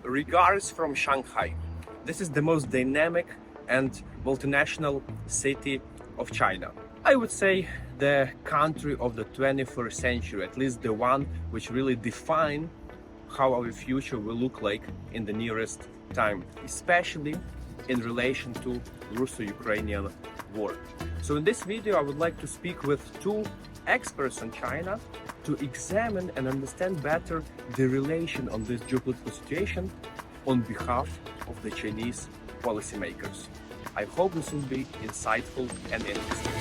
Regards from Shanghai. This is the most dynamic and multinational city of China. I would say the country of the 21st century, at least the one which really define how our future will look like in the nearest time, especially in relation to russo-ukrainian war. So in this video I would like to speak with two experts on China to examine and understand better the relation on this geopolitical situation on behalf of the Chinese policymakers. I hope this will be insightful and interesting.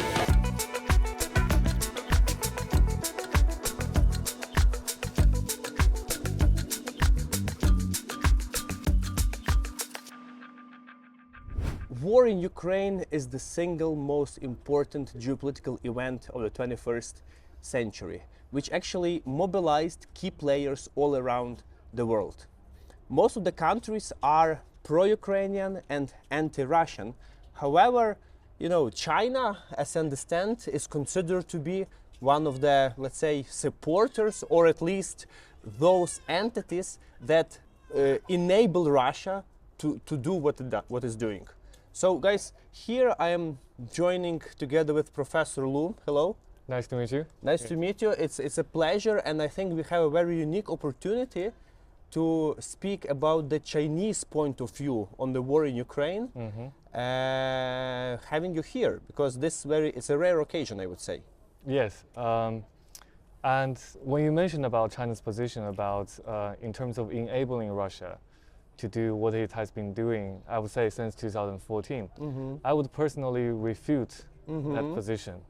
War in Ukraine is the single most important geopolitical event of the 21st century, which actually mobilized key players all around the world. Most of the countries are pro-Ukrainian and anti-Russian. However, China, as I understand, is considered to be one of the, let's say, supporters, or at least those entities that enable Russia to do what it's doing. So guys, here I am joining together with Professor Lu. Hello. Nice to meet you. Nice to meet you. It's a pleasure, and I think we have a very unique opportunity to speak about the Chinese point of view on the war in Ukraine, having you here, because it's a rare occasion, I would say. Yes, and when you mentioned about China's position about in terms of enabling Russia to do what it has been doing, I would say since 2014, I would personally refute that position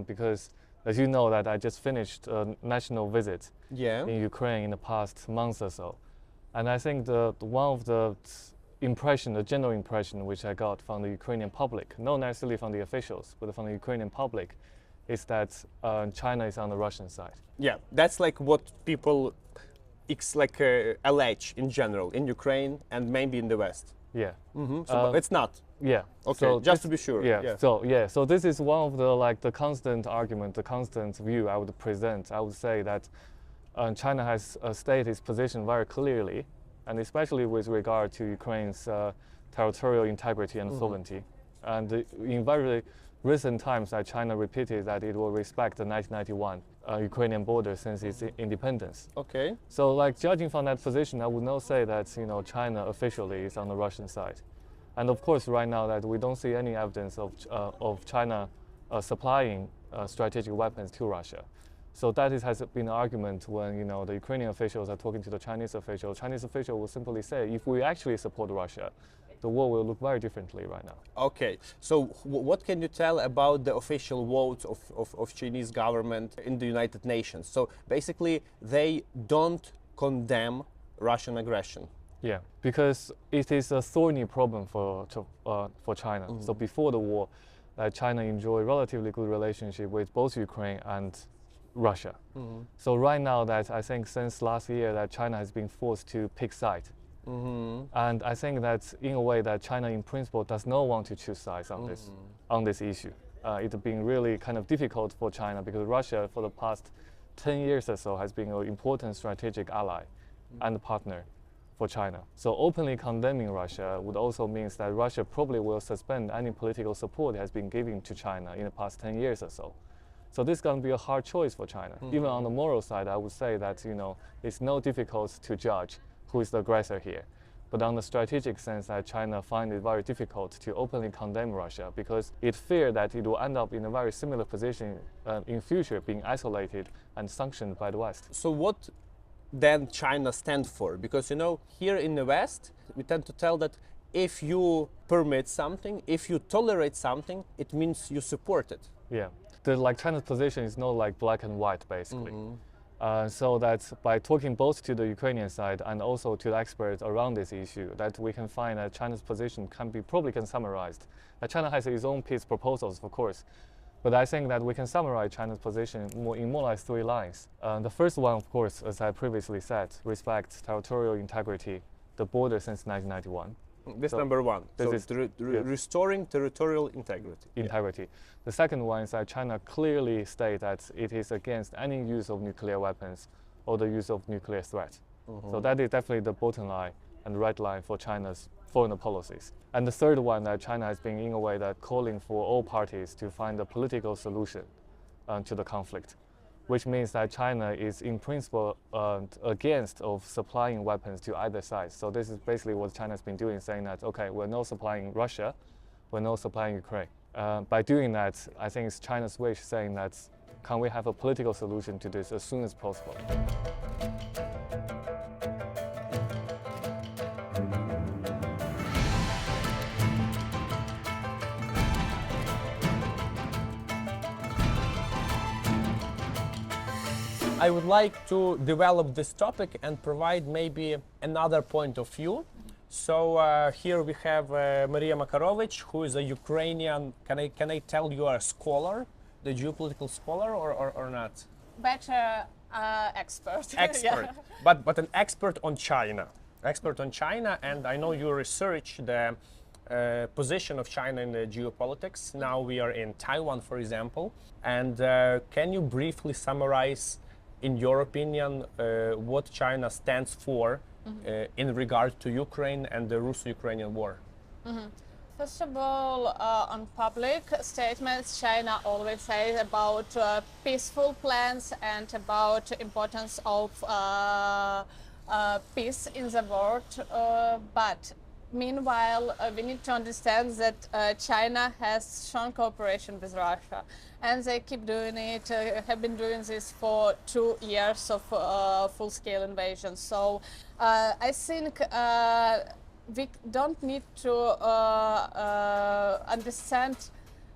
because, as you know, that I just finished a national visit in Ukraine in the past month or so, and I think one of the general impression which I got from the Ukrainian public, not necessarily from the officials, but from the Ukrainian public, is that China is on the Russian side. Yeah, that's like what people allege in general in Ukraine and maybe in the West. Yeah. So it's not. Yeah. Okay. So just to be sure. Yeah. So this is one of the constant argument, the constant view I would present. I would say that China has stated its position very clearly, and especially with regard to Ukraine's territorial integrity and sovereignty. And in very recent times, China repeated that it will respect the 1991 Ukrainian border since its independence. Okay. So, judging from that position, I would not say that China officially is on the Russian side. And of course, right now that we don't see any evidence of China supplying strategic weapons to Russia. So has been an argument when the Ukrainian officials are talking to the Chinese officials. Chinese official will simply say, if we actually support Russia, the war will look very differently right now. Okay, so what can you tell about the official votes of Chinese government in the United Nations? So basically, they don't condemn Russian aggression. Yeah, because it is a thorny problem for China. So before the war, China enjoyed relatively good relationship with both Ukraine and Russia. So right now that I think since last year that China has been forced to pick side. And I think that in a way that China in principle does not want to choose sides on this issue. It's been really kind of difficult for China because Russia for the past 10 years or so has been an important strategic ally and partner for China. So openly condemning Russia would also mean that Russia probably will suspend any political support it has been giving to China in the past 10 years or so. So this is going to be a hard choice for China. Even on the moral side, I would say that it's not difficult to judge who is the aggressor here. But on the strategic sense, that China finds it very difficult to openly condemn Russia because it fears that it will end up in a very similar position in future, being isolated and sanctioned by the West. So what then China stand for? Because here in the West, we tend to tell that if you permit something, if you tolerate something, it means you support it. Yeah, China's position is not like black and white basically. So that by talking both to the Ukrainian side and also to the experts around this issue, that we can find that China's position probably can summarized. China has its own peace proposals, of course, but I think that we can summarize China's position in more like 3 lines. The first one, of course, as I previously said, respect territorial integrity, the border since 1991. This number one. This so is restoring territorial integrity. Yeah. The second one is that China clearly states that it is against any use of nuclear weapons or the use of nuclear threat. So that is definitely the bottom line and red line for China's foreign policies. And the third one, that China has been in a way that calling for all parties to find a political solution to the conflict, which means that China is in principle against of supplying weapons to either side. So this is basically what China's been doing, saying that, okay, we're not supplying Russia, we're not supplying Ukraine. By doing that, I think it's China's wish, saying that, can we have a political solution to this as soon as possible? I would like to develop this topic and provide maybe another point of view. So here we have Maria Makarovich, who is a Ukrainian, can I tell you a scholar, the geopolitical scholar or not? Better expert. Expert, Yeah. but an expert on China. Expert on China, and I know you research the position of China in the geopolitics. Now we are in Taiwan, for example. And can you briefly summarize, in your opinion, what China stands for in regard to Ukraine and the russo-ukrainian war? First of all, on public statements, China always says about peaceful plans and about importance of peace in the world. But meanwhile, we need to understand that China has strong cooperation with Russia, and they keep doing it, have been doing this for 2 years of full-scale invasion. So I think we don't need to understand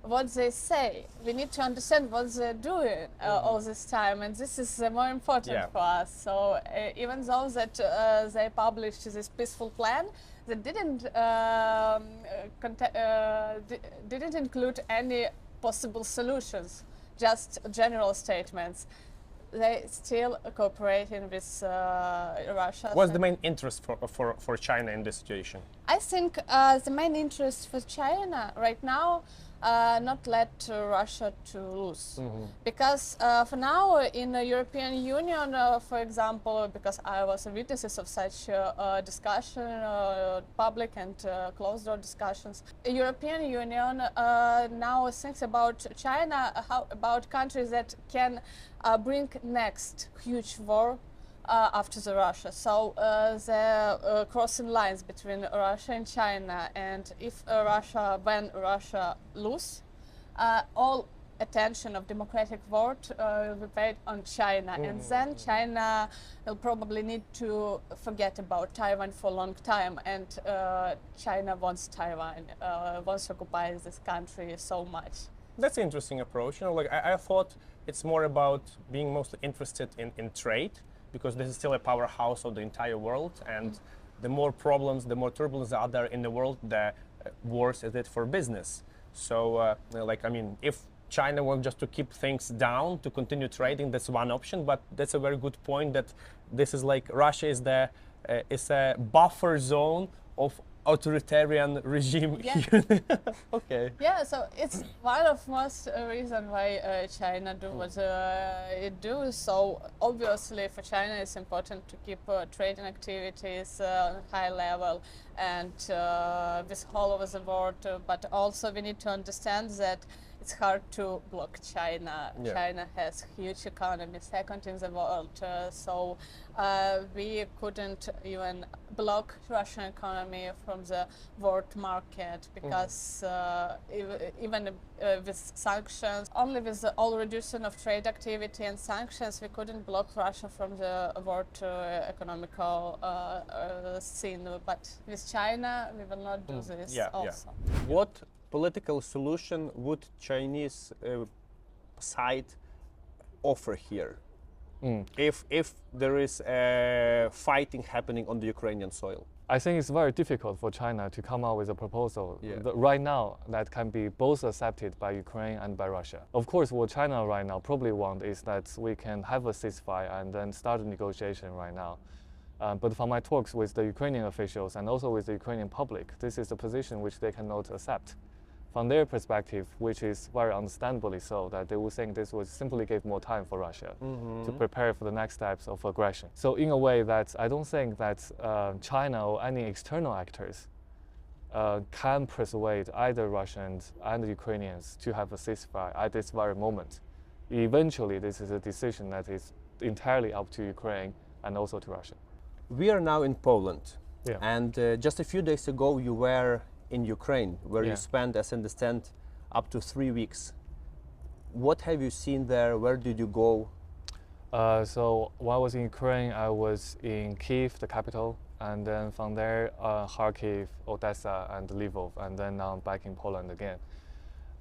what they say. We need to understand what they're doing all this time, and this is more important for us. So even though that they published this peaceful plan, they didn't include any possible solutions, just general statements. They still cooperating with Russia. What's the main interest for China in this situation? I think the main interest for China right now, not let Russia to lose. Because for now in the European Union, for example, because I was a witness of such discussion, public and closed-door discussions, the European Union now thinks about China, about countries that can bring next huge war after the Russia. So the crossing lines between Russia and China, and if when Russia lose, all attention of democratic world will be paid on China, and then China will probably need to forget about Taiwan for a long time, and China wants Taiwan, wants to occupy this country so much. That's an interesting approach. You know, like I thought it's more about being mostly interested in trade, because this is still a powerhouse of the entire world, and the more problems, the more turbulence are there in the world, the worse is it for business. So, like, I mean, if China wants just to keep things down, to continue trading, that's one option, but that's a very good point that this is like Russia is a buffer zone of authoritarian regime. Yeah. Okay. Yeah, so it's one of most reason why China do what it do. So obviously for China it's important to keep trading activities on a high level and with all over the world. But also we need to understand that it's hard to block China. Yeah. China has huge economy, second in the world. So we couldn't even block Russian economy from the world market, because even with sanctions, only with the all reduction of trade activity and sanctions, we couldn't block Russia from the world economical scene. But with China, we will not do this also. What political solution would Chinese side offer here if there is fighting happening on the Ukrainian soil? I think it's very difficult for China to come out with a proposal right now that can be both accepted by Ukraine and by Russia. Of course, what China right now probably want is that we can have a ceasefire and then start a negotiation right now. But from my talks with the Ukrainian officials and also with the Ukrainian public, this is a position which they cannot accept. from their perspective, which is very understandably so, that they would think this would simply give more time for Russia to prepare for the next steps of aggression. So in a way that I don't think that China or any external actors can persuade either Russians and Ukrainians to have a ceasefire at this very moment. Eventually, this is a decision that is entirely up to Ukraine and also to Russia. We are now in Poland. Yeah. And just a few days ago, you were in Ukraine, where Yeah. you spent, as I understand, up to 3 weeks. What have you seen there? Where did you go? So while I was in Ukraine, I was in Kyiv, the capital, and then from there, Kharkiv, Odessa, and Lvov, and then now I'm back in Poland again.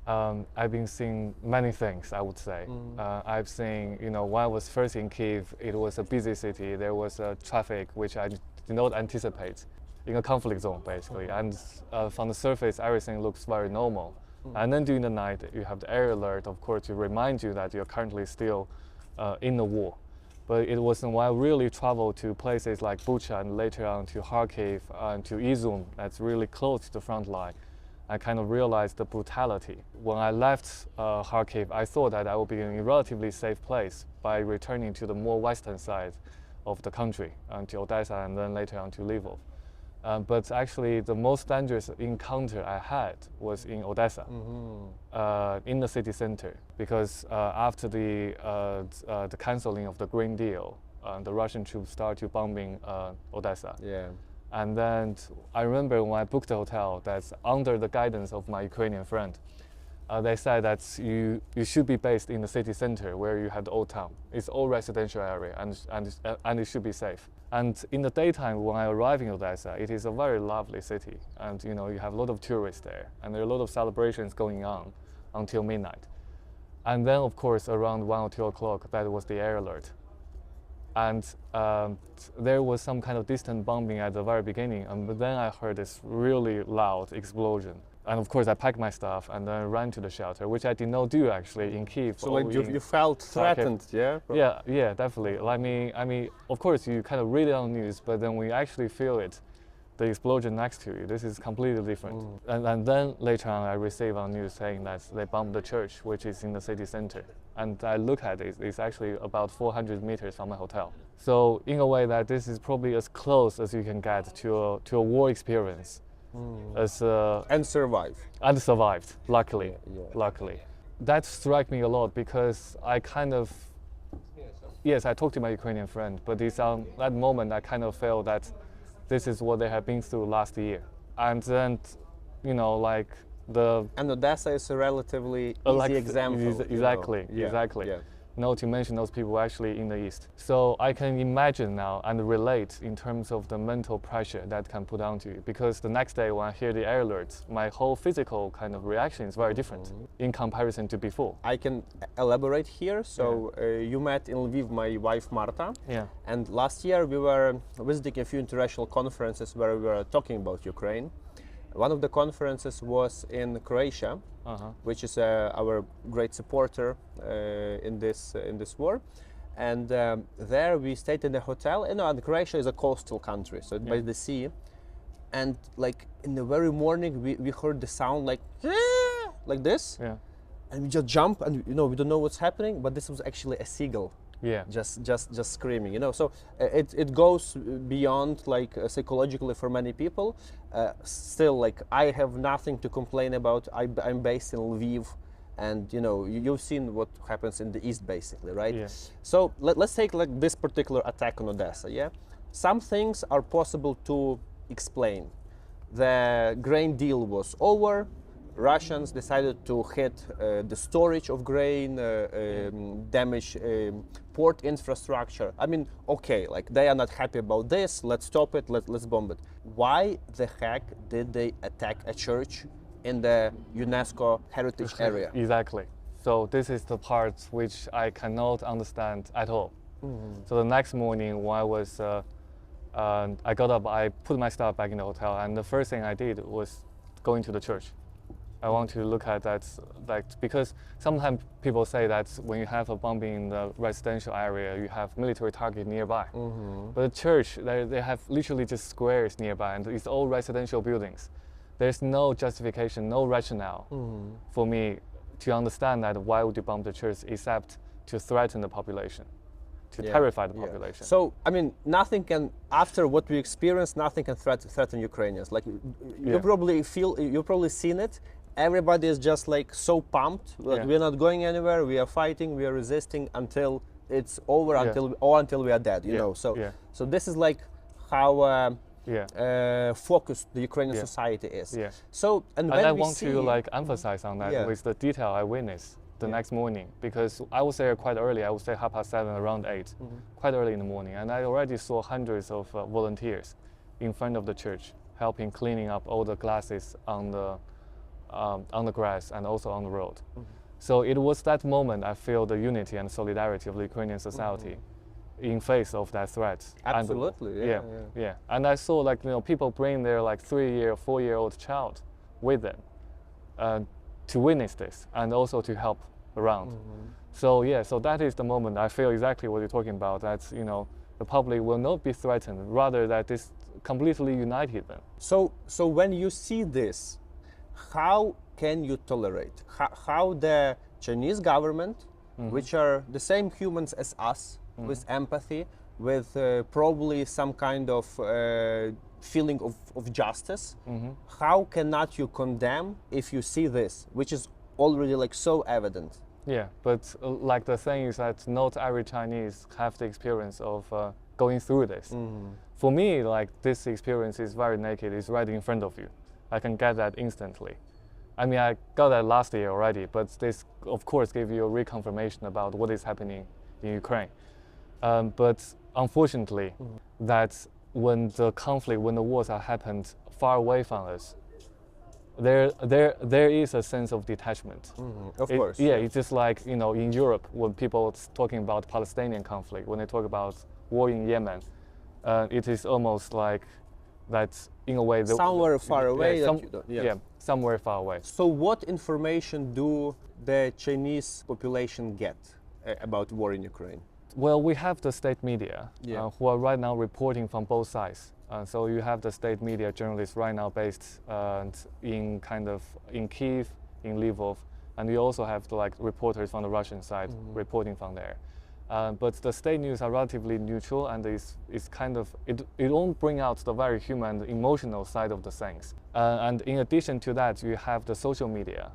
I've been seeing many things, I would say. I've seen, when I was first in Kyiv, it was a busy city. There was traffic which I did not anticipate in a conflict zone, basically. And from the surface, everything looks very normal. And then during the night, you have the air alert, of course, to remind you that you're currently still in the war. But it wasn't when I really traveled to places like Bucha and later on to Kharkiv and to Izum, that's really close to the front line. I kind of realized the brutality. When I left Kharkiv, I thought that I would be in a relatively safe place by returning to the more western side of the country, to Odessa and then later on to Lvov. But actually, the most dangerous encounter I had was in Odessa, in the city center, because after the canceling of the Green Deal, the Russian troops started bombing Odessa. Yeah. And then I remember when I booked the hotel, that's under the guidance of my Ukrainian friend. They said that you should be based in the city center where you have the old town. It's all residential area and it should be safe. And in the daytime when I arrived in Odessa, it is a very lovely city. And you have a lot of tourists there and there are a lot of celebrations going on until midnight. And then of course around 1 or 2 o'clock, that was the air alert. And there was some kind of distant bombing at the very beginning, but then I heard this really loud explosion. And of course, I packed my stuff and then ran to the shelter, which I did not do actually in Kyiv. So like you felt threatened, yeah? Yeah, definitely. I mean, of course, you kind of read it on the news, but then when you actually feel it, the explosion next to you, this is completely different. And then later on, I received on news saying that they bombed the church, which is in the city center. And I look at it, it's actually about 400 meters from my hotel. So in a way that this is probably as close as you can get to a war experience. And survive. And survived, luckily. Yeah. Luckily. That struck me a lot because I kind of, yes, I talked to my Ukrainian friend, but it's on that moment I kind of felt that this is what they have been through last year. And then, And Odessa is a relatively easy example. Exactly, Yeah. exactly. Yeah. Not to mention those people actually in the East. So I can imagine now and relate in terms of the mental pressure that can put onto you. Because the next day when I hear the air alerts, my whole physical kind of reaction is very different in comparison to before. I can elaborate here. So you met in Lviv my wife Marta. Yeah. And last year we were visiting a few international conferences where we were talking about Ukraine. One of the conferences was in Croatia, which is our great supporter in this war. And there we stayed in a hotel. And Croatia is a coastal country, so it's by the sea. And like in the very morning, we heard the sound like this. Yeah. And we just jump, and we don't know what's happening, but this was actually a seagull. Yeah. Just screaming, So it goes beyond like psychologically for many people. Still, like I have nothing to complain about. I'm based in Lviv, and you've seen what happens in the east, basically, right? Yeah. So let's take like this particular attack on Odessa. Yeah, some things are possible to explain. The grain deal was over. Russians decided to hit the storage of grain, damage port infrastructure. I mean, okay, like they are not happy about this. Let's stop it. Let's bomb it. Why the heck did they attack a church in the UNESCO heritage area? Exactly. So this is the part which I cannot understand at all. So the next morning when I was, I got up, I put my stuff back in the hotel, and the first thing I did was going to the church. I want to look at that, because sometimes people say that when you have a bombing in the residential area, you have military target nearby. But the church, they have literally just squares nearby, and it's all residential buildings. there's no justification, no rationale for me to understand that why would you bomb the church except to threaten the population, to terrify the population. So, I mean, nothing can, after what we experienced, nothing can threaten Ukrainians. Like, you probably you've probably seen it. Everybody is just like so pumped. Like, we're not going anywhere. We are fighting. We are resisting until it's over, until we are dead. You know. So this is like how focused the Ukrainian society is. So, and I want to like emphasize on that with the detail I witnessed the next morning, because I was there quite early. I would say 7:30, around 8, quite early in the morning, and I already saw hundreds of volunteers in front of the church helping cleaning up all the glasses on the grass and also on the road. So it was that moment I feel the unity and solidarity of the Ukrainian society in face of that threat. Absolutely, and, and I saw like people bring their like 3-year, 4-year-old child with them to witness this and also to help around. So so that is the moment I feel exactly what you're talking about. That the public will not be threatened, rather that this completely united them. So when you see this, how can you tolerate? How the Chinese government, which are the same humans as us, with empathy, with probably some kind of feeling of justice, how cannot you condemn if you see this, which is already like so evident? Yeah, but like the thing is that not every Chinese have the experience of going through this. For me, like this experience is very naked, it's right in front of you. I can get that instantly. I mean, I got that last year already, but this, of course, gave you a reconfirmation about what is happening in Ukraine. But unfortunately, that when the conflict, when the wars are happened far away from us, there is a sense of detachment. Of course. Yeah, it's just like in Europe when people talking about Palestinian conflict, when they talk about war in Yemen, it is almost like that in a way. Somewhere far away. Somewhere far away. So what information do the Chinese population get about war in Ukraine? Well, we have the state media who are right now reporting from both sides. So you have the state media journalists right now based in Kyiv, in Lvov, and you also have the reporters from the Russian side reporting from there. But the state news are relatively neutral, and it won't bring out the very human, emotional side of the things. And in addition to that, you have the social media.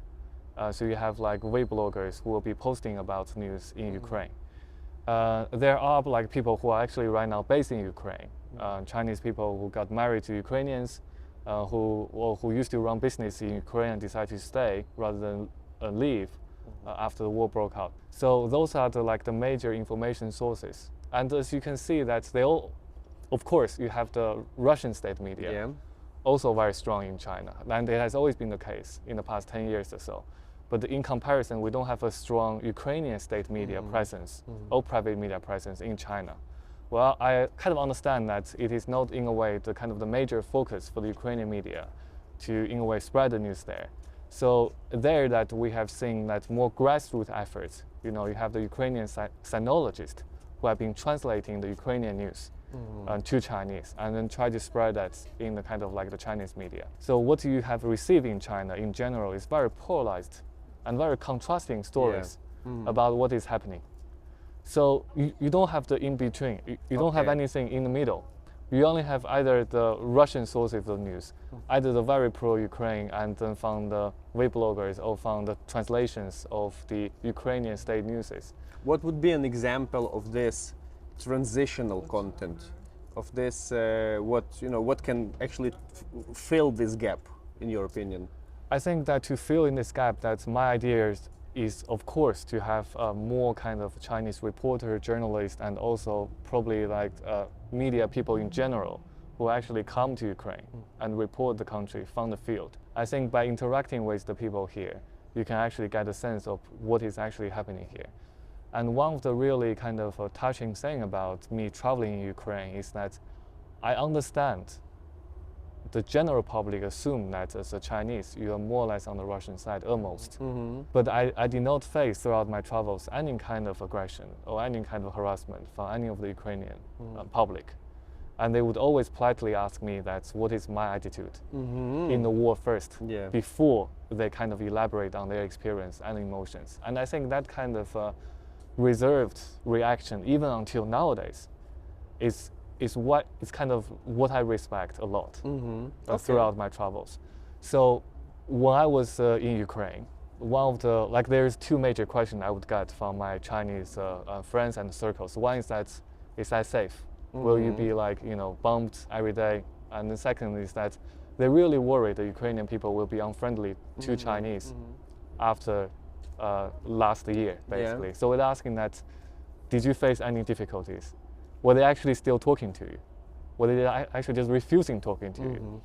So you have like way bloggers who will be posting about news in Ukraine. There are people who are actually right now based in Ukraine, Chinese people who got married to Ukrainians, who used to run business in Ukraine and decided to stay rather than leave after the war broke out. So those are the major information sources. And as you can see, that they all, of course, you have the Russian state media, also very strong in China, and it has always been the case in the past 10 years or so. But in comparison, we don't have a strong Ukrainian state media presence or private media presence in China. Well, I kind of understand that it is not in a way the major focus for the Ukrainian media to in a way spread the news there. So there that we have seen that more grassroots efforts. You have the Ukrainian sinologists who have been translating the Ukrainian news to Chinese and then try to spread that in the the Chinese media. So what you have received in China in general is very polarized and very contrasting stories about what is happening. So you don't have the in-between. You don't have anything in the middle. You only have either the Russian sources of news, either the very pro-Ukraine and then from the way bloggers or from the translations of the Ukrainian state newses. What would be an example of this transitional content, of this, what can actually fill this gap, in your opinion? I think that to fill in this gap, that my idea is of course to have more Chinese reporter, journalists, and also probably media people in general who actually come to Ukraine and report the country from the field. I think by interacting with the people here, you can actually get a sense of what is actually happening here. And one of the really touching thing about me traveling in Ukraine is that I understand the general public assume that as a Chinese, you are more or less on the Russian side almost. But I did not face throughout my travels any kind of aggression or any kind of harassment from any of the Ukrainian public. And they would always politely ask me that's what is my attitude in the war first, Yeah. before they kind of elaborate on their experience and emotions. And I think that kind of reserved reaction, even until nowadays, is kind of what I respect a lot throughout my travels. So when I was in Ukraine, one of the, like, there's two major questions I would get from my Chinese friends and circles. One is that, is that safe? Will you be like, you know, bumped every day? And the second is that they really worry the Ukrainian people will be unfriendly to Chinese after last year, basically. So we're asking that, did you face any difficulties? Were they actually still talking to you? Were they actually just refusing talking to you?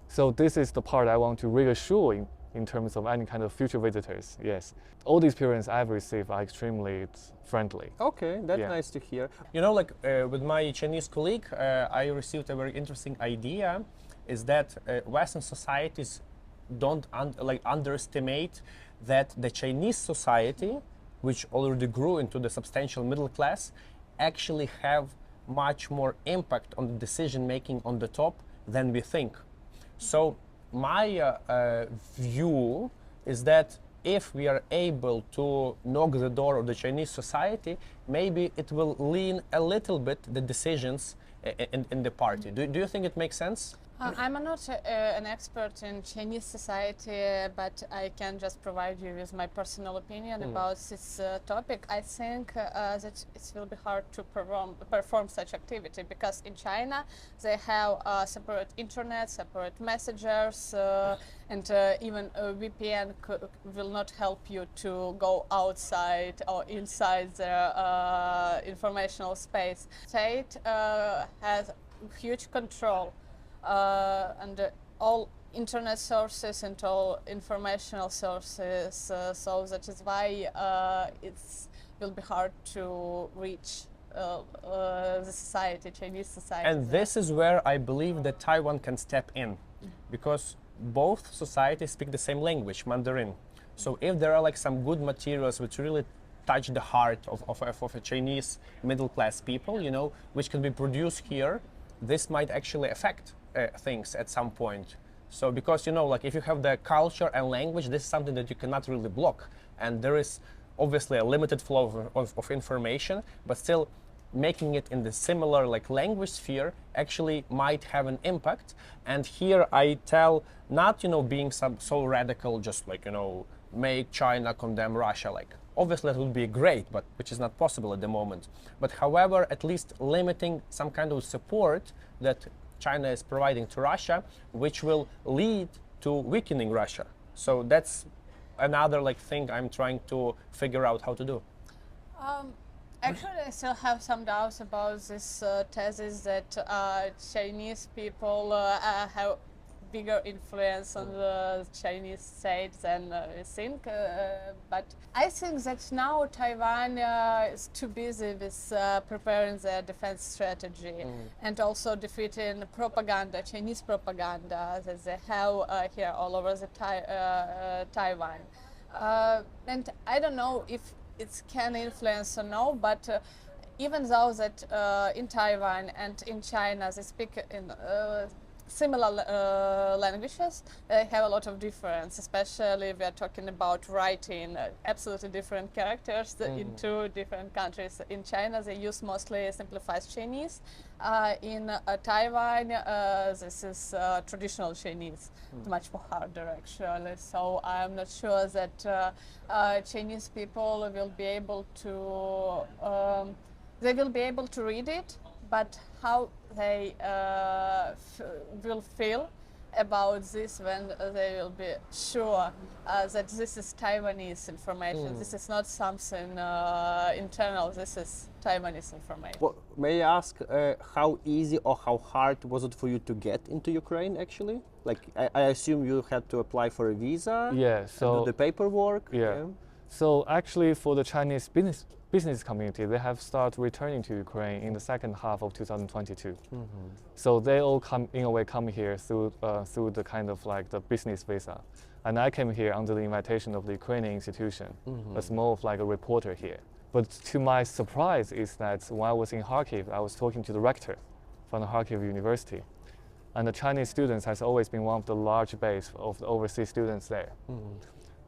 So this is the part I want to reassure in terms of any kind of future visitors. Yes, all the experience I've received are extremely friendly. Okay, that's nice to hear. You know, like with my Chinese colleague, I received a very interesting idea, is that Western societies don't underestimate that the Chinese society, which already grew into the substantial middle class, actually have much more impact on the decision making on the top than we think. So my view is that if we are able to knock the door of the Chinese society, maybe it will lean a little bit the decisions in the party. Do you think it makes sense? I'm not an expert in Chinese society, but I can just provide you with my personal opinion about this topic. I think that it will be hard to perform such activity, because in China they have separate internet, separate messengers, and even a VPN will not help you to go outside or inside their informational space. State has huge control. And all internet sources and all informational sources, so that is why it will be hard to reach the society, Chinese society. And this is where I believe that Taiwan can step in, because both societies speak the same language, Mandarin. So if there are like some good materials which really touch the heart of a Chinese middle class people, you know, which can be produced here, this might actually affect things at some point. So because, you know, like if you have the culture and language, this is something that you cannot really block, and there is obviously a limited flow of information, but still making it in the similar like language sphere actually might have an impact. And here I tell, not, you know, being so radical, just like, you know, make China condemn Russia, like obviously that would be great, but which is not possible at the moment. But however, at least limiting some kind of support that China is providing to Russia, which will lead to weakening Russia. So that's another like thing I'm trying to figure out how to do. Actually, I still have some doubts about this thesis that Chinese people have bigger influence on the Chinese state than we think. But I think that now Taiwan is too busy with preparing their defense strategy and also defeating propaganda, Chinese propaganda that they have here all over the Taiwan. And I don't know if it can influence or no, but even though that in Taiwan and in China they speak in similar languages, they have a lot of difference, especially if we are talking about writing absolutely different characters in two different countries. In China they use mostly simplified Chinese. In Taiwan this is traditional Chinese, much more harder actually. So I'm not sure that Chinese people will be able to they will be able to read it, but how they will feel about this when they will be sure that this is Taiwanese information. This is not something internal, this is Taiwanese information. Well, may I ask how easy or how hard was it for you to get into Ukraine actually? Like I assume you had to apply for a visa, Yeah, so do the paperwork. Yeah. So actually, for the Chinese business community, they have started returning to Ukraine in the second half of 2022. So they all come here through the kind of like the business visa, and I came here under the invitation of the Ukrainian institution, as more of like a reporter here. But to my surprise is that when I was in Kharkiv, I was talking to the rector from the Kharkiv University. And the Chinese students has always been one of the large base of the overseas students there.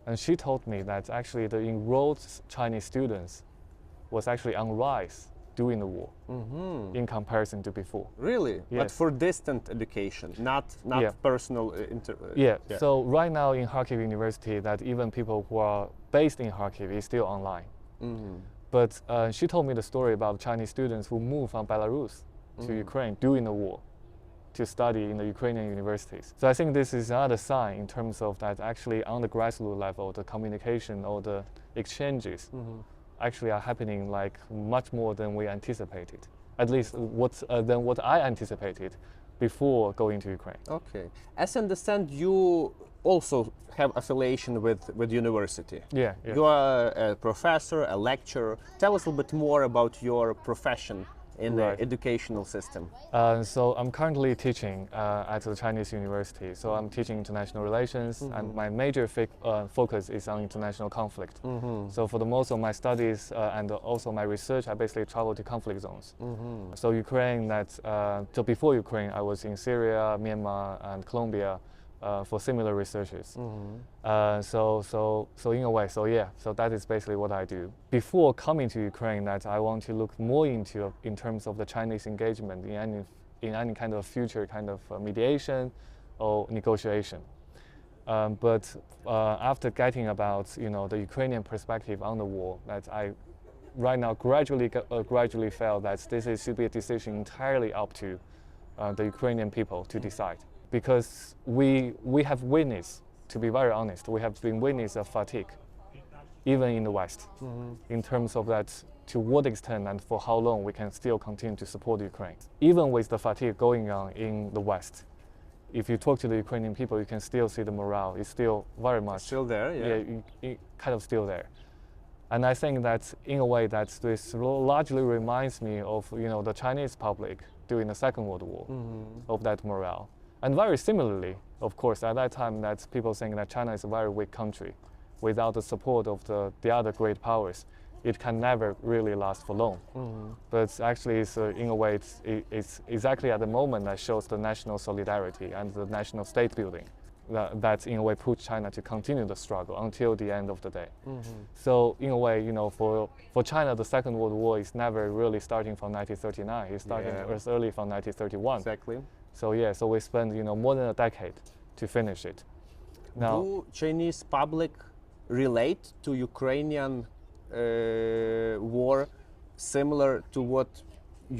And she told me that actually the enrolled Chinese students was actually on rise during the war in comparison to before. Really? But Yes. for distant education, not Yeah. personal Yeah. So right now in Kharkiv University, that even people who are based in Kharkiv is still online. But she told me the story about Chinese students who moved from Belarus to Ukraine during the war to study in the Ukrainian universities. So I think this is another sign in terms of that actually on the grassroots level, the communication or the exchanges actually are happening like much more than we anticipated. At least than what I anticipated before going to Ukraine. Okay. As I understand, you also have affiliation with university. Yeah. You are a professor, a lecturer. Tell us a little bit more about your profession in Right. the educational system. So I'm currently teaching at the Chinese university. So I'm teaching international relations, and my major focus is on international conflict. So for the most of my studies and also my research, I basically travel to conflict zones. So Ukraine, so before Ukraine, I was in Syria, Myanmar, and Colombia for similar researches. So in a way, so that is basically what I do. Before coming to Ukraine, that I want to look more into in terms of the Chinese engagement in any kind of future kind of mediation or negotiation. But after getting about the Ukrainian perspective on the war, that I right now gradually felt that should be a decision entirely up to the Ukrainian people to decide. Because we have witnessed, to be very honest, we have been witness of fatigue, even in the West, in terms of that to what extent and for how long we can still continue to support Ukraine. Even with the fatigue going on in the West, if you talk to the Ukrainian people, you can still see the morale is still very much Still there, yeah. it kind of still there. And I think that in a way that this largely reminds me of the Chinese public during the Second World War, of that morale. And very similarly, of course, at that time, that people saying that China is a very weak country. Without the support of the other great powers, it can never really last for long. But actually, in a way, it's exactly at the moment that shows the national solidarity and the national state building that in a way puts China to continue the struggle until the end of the day. So in a way, for China, the Second World War is never really starting from 1939. It's starting as early from 1931. Exactly. So so we spent more than a decade to finish it. Now, Do Chinese public relate to Ukrainian war similar to what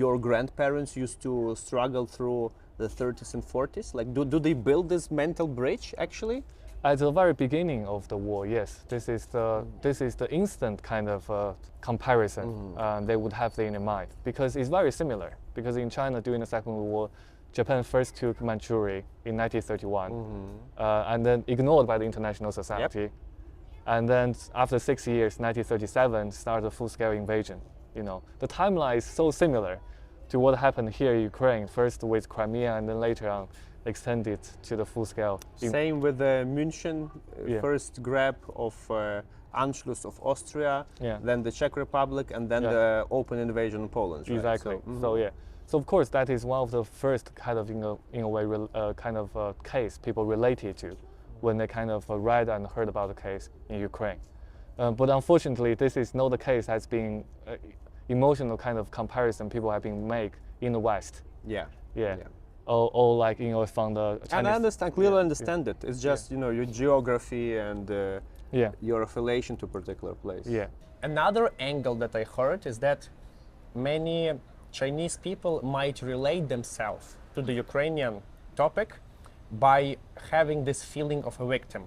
your grandparents used to struggle through the 30s and 40s? Like, do they build this mental bridge actually? at the very beginning of the war, yes, this is the instant kind of comparison they would have in mind, because it's very similar. Because in China during the Second World War, Japan first took Manchuria in 1931, and then ignored by the international society. And then after 6 years, 1937, started a full-scale invasion. The timeline is so similar to what happened here in Ukraine, first with Crimea and then later on extended to the full-scale. Same with the München, first grab of Anschluss of Austria, then the Czech Republic, and then the open invasion of Poland. Right? Exactly. So of course that is one of the first kind of in a way kind of case people related to when they kind of read and heard about the case in Ukraine. But unfortunately, this is not the case has been emotional kind of comparison people have been make in the West. Or like from the Chinese. And I understand, clearly understand it. It's just your geography and your affiliation to a particular place. Another angle that I heard is that many Chinese people might relate themselves to the Ukrainian topic by having this feeling of a victim.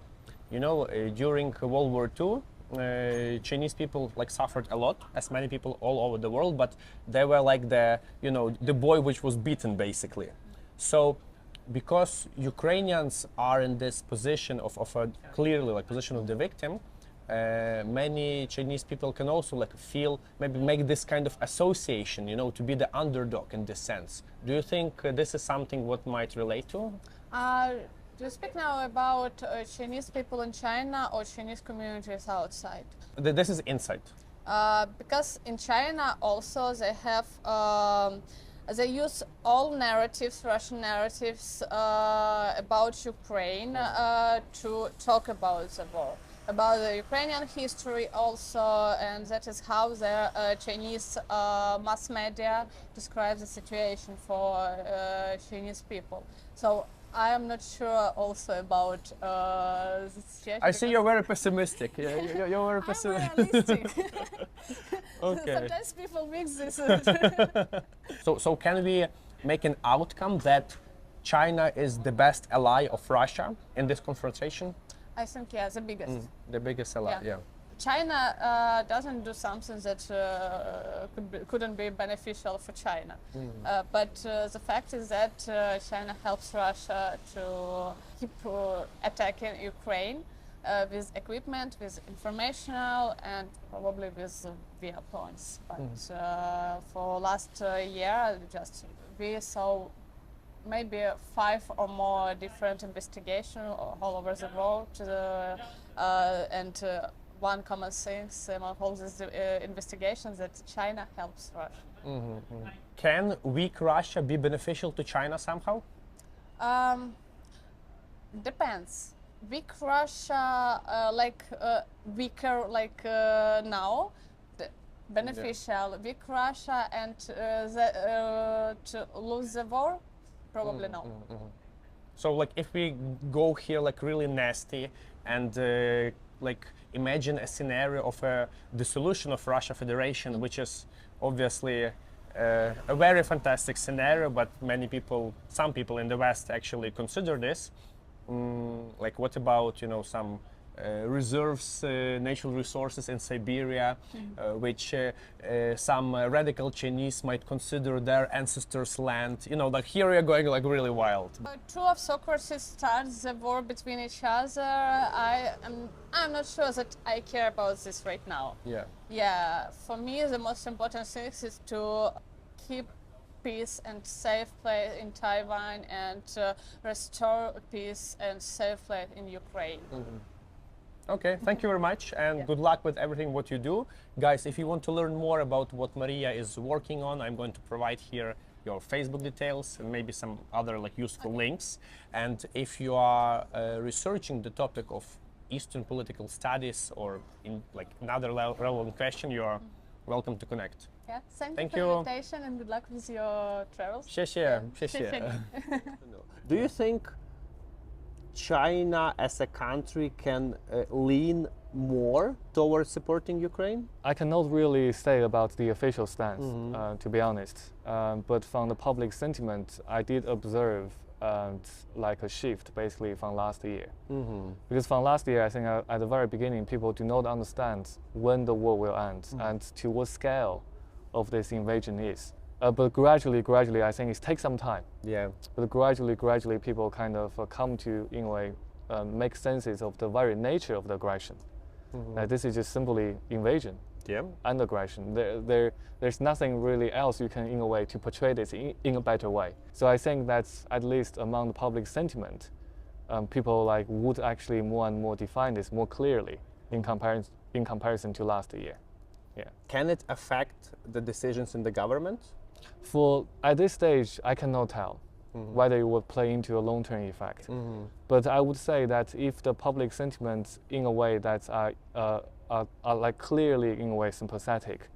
During World War II, Chinese people suffered a lot, as many people all over the world, but they were like the boy which was beaten basically. So because Ukrainians are in this position of a clearly position of the victim, many Chinese people can also feel, maybe make this kind of association, to be the underdog in this sense. Do you think this is something what might relate to? Do you speak now about Chinese people in China or Chinese communities outside? This is inside. Because in China also they have they use all narratives, Russian narratives about Ukraine to talk about the war, about the Ukrainian history also, and that is how the Chinese mass media describes the situation for Chinese people. So I am not sure also about the situation. I see you're very pessimistic. You're very pessimistic. I'm realistic. Okay. Sometimes people mix this. So can we make an outcome that China is the best ally of Russia in this confrontation? I think, yeah, the biggest. The biggest ally, yeah. China doesn't do something that couldn't be beneficial for China. But the fact is that China helps Russia to keep attacking Ukraine with equipment, with informational, and probably with weapons. But for last year, we saw maybe 5 or more different investigations all over the world, and one common thing among all these investigations that China helps Russia. Can weak Russia be beneficial to China somehow? Depends. Weak Russia, weaker now, beneficial. Weak Russia and to lose the war, probably no. So like if we go here like really nasty and like imagine a scenario of a dissolution of Russia Federation, which is obviously a very fantastic scenario, but some people in the West actually consider this. Like what about, some reserves, natural resources in Siberia, which some radical Chinese might consider their ancestors' land. Like here we are going like really wild. Two of Socrates starts the war between each other. I'm not sure that I care about this right now. Yeah, for me the most important thing is to keep peace and safe place in Taiwan and restore peace and safe place in Ukraine. Okay, thank you very much, and good luck with everything what you do. Guys, if you want to learn more about what Maria is working on, I'm going to provide here your Facebook details and maybe some other useful links. And if you are researching the topic of Eastern political studies or in another relevant question, you are welcome to connect. Yeah, thank you for the invitation and good luck with your travels. 谢谢. Do you think China as a country can lean more towards supporting Ukraine? I cannot really say about the official stance, to be honest. But from the public sentiment, I did observe a shift basically from last year. Because from last year, I think at the very beginning, people do not understand when the war will end and to what scale of this invasion is. But gradually, I think it takes some time. Yeah. But gradually, people kind of come to, in a way, make senses of the very nature of the aggression. This is just simply invasion and aggression. There's nothing really else you can, in a way, to portray this in a better way. So I think that's at least among the public sentiment, people would actually more and more define this more clearly in comparison to last year. Yeah. Can it affect the decisions in the government? At this stage, I cannot tell whether it will play into a long-term effect. But I would say that if the public sentiment, in a way that are clearly, in a way, sympathetic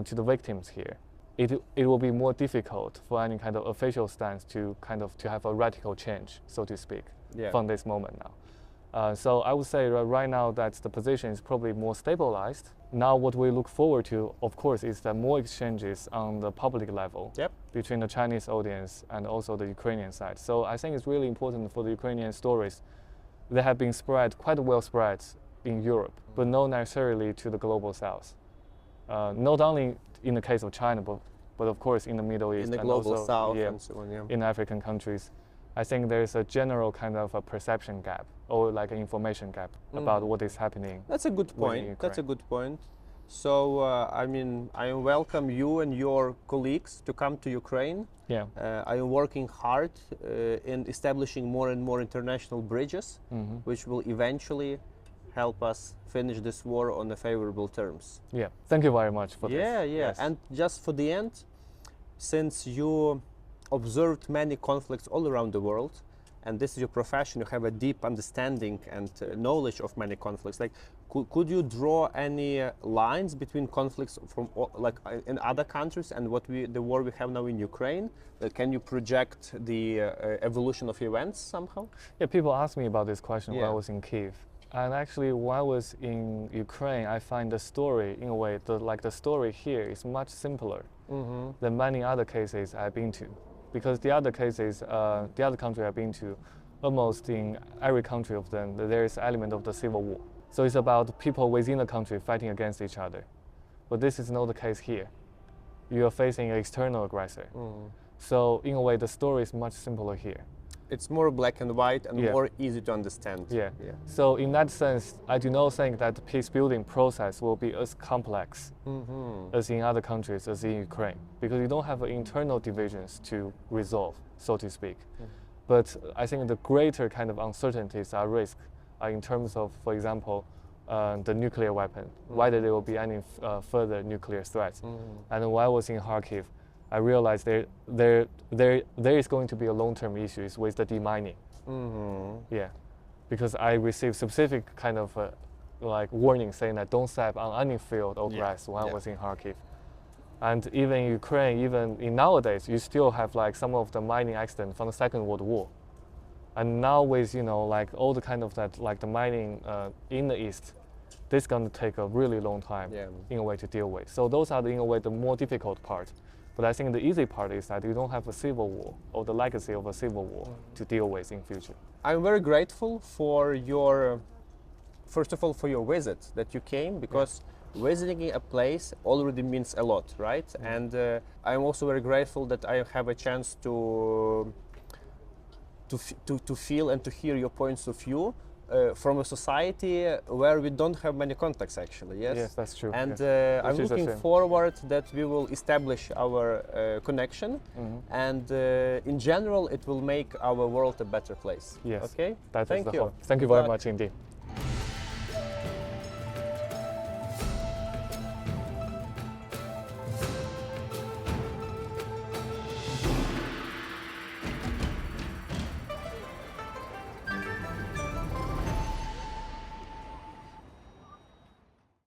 to the victims here, it will be more difficult for any kind of official stance to have a radical change, so to speak, from this moment now. So I would say right now that the position is probably more stabilized. Now what we look forward to, of course, is that more exchanges on the public level between the Chinese audience and also the Ukrainian side. So I think it's really important for the Ukrainian stories. They have been quite well spread in Europe, but not necessarily to the global south. Not only in the case of China, but of course in the Middle East in the and global also south and so on, in African countries. I think there's a general kind of a perception gap or an information gap about what is happening. That's a good point. That's a good point. So, I welcome you and your colleagues to come to Ukraine. Yeah. I am working hard in establishing more and more international bridges, which will eventually help us finish this war on the favorable terms. Yeah. Thank you very much for this. Yeah. And just for the end, since you observed many conflicts all around the world, and this is your profession, you have a deep understanding and knowledge of many conflicts. Like, could you draw any lines between conflicts from in other countries and the war we have now in Ukraine? Can you project the evolution of events somehow? Yeah, people ask me about this question when I was in Kiev. And actually, when I was in Ukraine, I find the story, in a way, the story here is much simpler than many other cases I've been to. Because the other cases, the other country I've been to, almost in every country of them, there is an element of the civil war. So it's about people within the country fighting against each other. But this is not the case here. You are facing an external aggressor. So in a way, the story is much simpler here. It's more black and white and more easy to understand. Yeah. So in that sense, I do not think that the peace building process will be as complex as in other countries, as in Ukraine, because you don't have internal divisions to resolve, so to speak. But I think the greater kind of uncertainties are risk in terms of, for example, the nuclear weapon, whether there will be any further nuclear threats. And when I was in Kharkiv, I realized there is going to be a long-term issues with the demining. Yeah, because I received specific kind of warning saying that don't step on any field or grass when I was in Kharkiv. And even in Ukraine, even in nowadays, you still have like some of the mining accidents from the Second World War. And now with all the kind of that the mining in the east, this is going to take a really long time in a way to deal with. So those are in a way the more difficult part. But I think the easy part is that you don't have a civil war or the legacy of a civil war to deal with in future. I'm very grateful for your, first of all, for your visit that you came, because visiting a place already means a lot, right? And I'm also very grateful that I have a chance to feel and to hear your points of view from a society where we don't have many contacts, actually. Yes, that's true. And I'm looking forward that we will establish our connection, and in general it will make our world a better place. Yes. Okay. Thank you very much indeed.